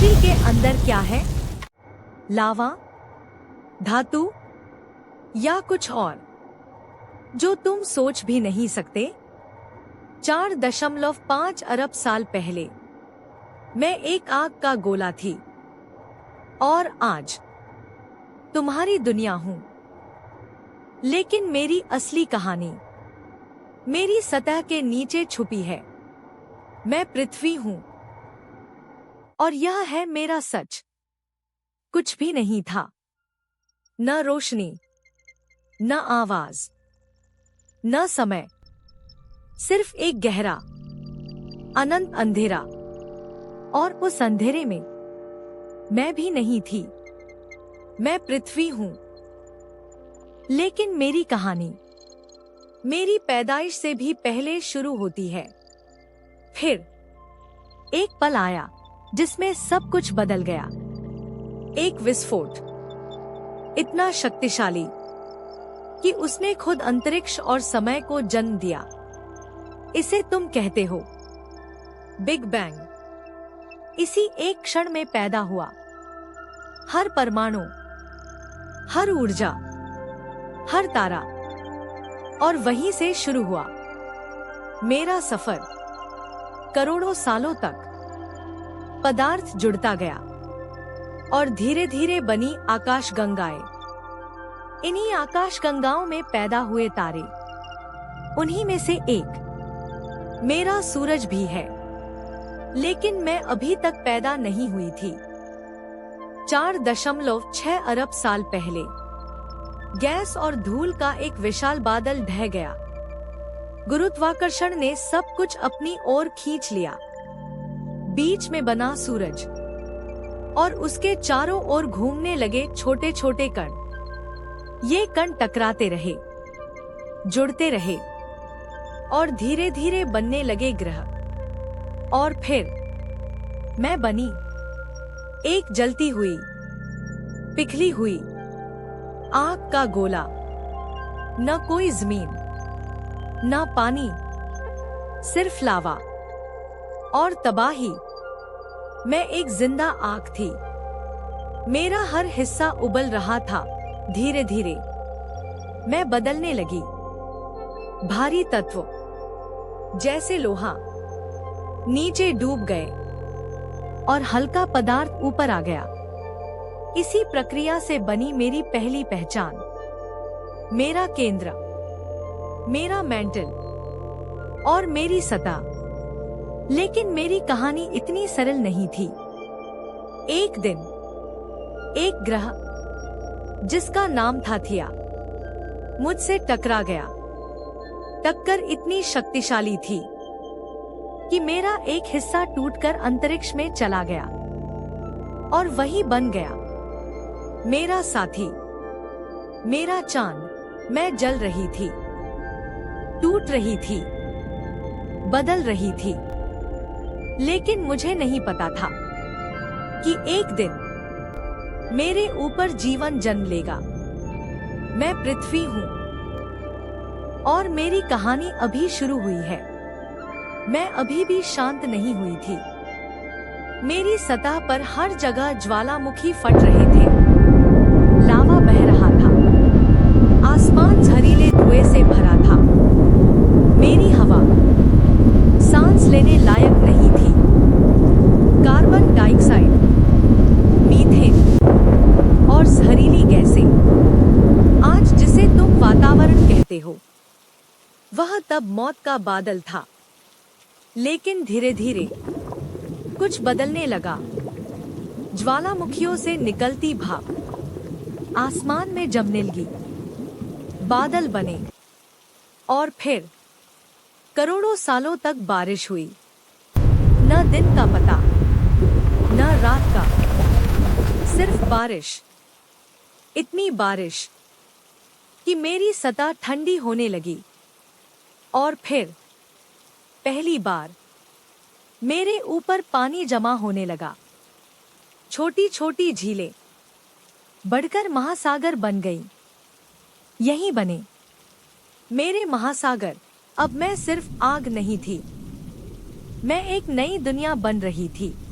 पृथ्वी के अंदर क्या है? लावा, धातु या कुछ और जो तुम सोच भी नहीं सकते? 4.5 अरब साल पहले मैं एक आग का गोला थी और आज तुम्हारी दुनिया हूं। लेकिन मेरी असली कहानी मेरी सतह के नीचे छुपी है। मैं पृथ्वी हूं और यह है मेरा सच। कुछ भी नहीं था, न रोशनी, न आवाज, न समय, सिर्फ एक गहरा अनंत अंधेरा। और उस अंधेरे में मैं भी नहीं थी। मैं पृथ्वी हूं। लेकिन मेरी कहानी मेरी पैदाइश से भी पहले शुरू होती है। फिर एक पल आया जिसमें सब कुछ बदल गया। एक विस्फोट, इतना शक्तिशाली कि उसने खुद अंतरिक्ष और समय को जन्म दिया। इसे तुम कहते हो बिग बैंग। इसी एक क्षण में पैदा हुआ हर परमाणु, हर ऊर्जा, हर तारा। और वहीं से शुरू हुआ मेरा सफर। करोड़ों सालों तक पदार्थ जुड़ता गया और धीरे धीरे बनी आकाश गंगाएं। इन्हीं आकाश गंगाओं में पैदा हुए तारे। उन्हीं में से एक मेरा सूरज भी है। लेकिन मैं अभी तक पैदा नहीं हुई थी। 4.6 अरब साल पहले गैस और धूल का एक विशाल बादल ढह गया। गुरुत्वाकर्षण ने सब कुछ अपनी ओर खींच लिया। बीच में बना सूरज और उसके चारों ओर घूमने लगे छोटे छोटे कण। ये कण टकराते रहे, जुड़ते रहे और धीरे धीरे बनने लगे ग्रह। और फिर मैं बनी एक जलती हुई, पिघली हुई आग का गोला। न कोई जमीन, न पानी, सिर्फ लावा और तबाही। मैं एक जिंदा आग थी। मेरा हर हिस्सा उबल रहा था। धीरे धीरे मैं बदलने लगी। भारी तत्व जैसे लोहा नीचे डूब गए और हल्का पदार्थ ऊपर आ गया। इसी प्रक्रिया से बनी मेरी पहली पहचान, मेरा केंद्र, मेरा मेंटल और मेरी सतह। लेकिन मेरी कहानी इतनी सरल नहीं थी। एक दिन एक ग्रह जिसका नाम था थिया मुझसे टकरा गया। टक्कर इतनी शक्तिशाली थी कि मेरा एक हिस्सा टूटकर अंतरिक्ष में चला गया और वही बन गया मेरा साथी, मेरा चांद। मैं जल रही थी, टूट रही थी, बदल रही थी। लेकिन मुझे नहीं पता था कि एक दिन मेरे ऊपर जीवन जन्म लेगा। मैं पृथ्वी हूं और मेरी कहानी अभी शुरू हुई है। मैं अभी भी शांत नहीं हुई थी। मेरी सतह पर हर जगह ज्वालामुखी फट रहे थे। लावा बह रहा था। आसमान जहरीले धुएं से भरा था। मेरी हवा सांस लेने लायक नहीं थी। कार्बन डाइऑक्साइड, मीथेन और जहरीली गैसें, आज जिसे तुम वातावरण कहते हो, वह तब मौत का बादल था। लेकिन धीरे धीरे कुछ बदलने लगा। ज्वालामुखियों से निकलती भाप आसमान में जमने लगी। बादल बने और फिर करोड़ों सालों तक बारिश हुई। न दिन का पता, न रात का, सिर्फ बारिश। इतनी बारिश कि मेरी सतह ठंडी होने लगी। और फिर पहली बार मेरे ऊपर पानी जमा होने लगा। छोटी छोटी झीलें बढ़कर महासागर बन गईं। यहीं बने मेरे महासागर। अब मैं सिर्फ आग नहीं थी, मैं एक नई दुनिया बन रही थी।